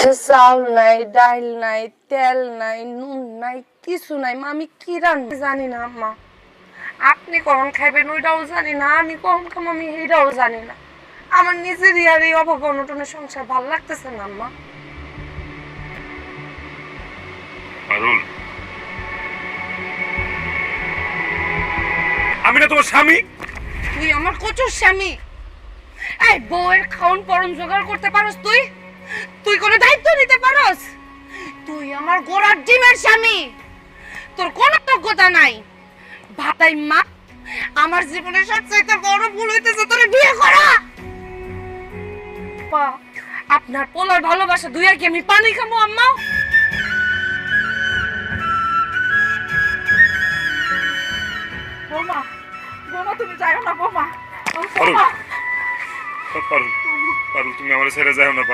চাউল নাই, ডাল নাই, তেল নাই, নুন নাই, কিছু নাই মা। আমি কি রান্না জানি না আম্মা। আপনি কখন খাইবেন ওইটাও জানি না, আমি কখন খাম আমি এইটাও জানি না। আমার নিজেরই আর এই অভাব অনটনের সংসার ভাল লাগতেছে না আম্মা। পারুল, আমি না তোমার স্বামী? তুই আমার কচুর স্বামী। এই বউয়ের খাওন পরন জোগাড় করতে পারস তুই? তুই কোনো দায়িত্ব নিতে পারস? তুই আমার গোড়ার ডিমের স্বামী। তোর কোনো যোগ্যতা নাই। ভাতাই মা, আমার জীবনের সবচেয়ে বড় ভুল হইতেছে তোরে বিয়ে করা। পা, আপনার পোলার ভালোবাসা দুইয়া কি আমি পানি খামো আম্মা? বৌমা, বৌমা তুমি যাও না বৌমা। পারুল, পারুল, পারুল তুমি আমার ছেড়ে যাও না।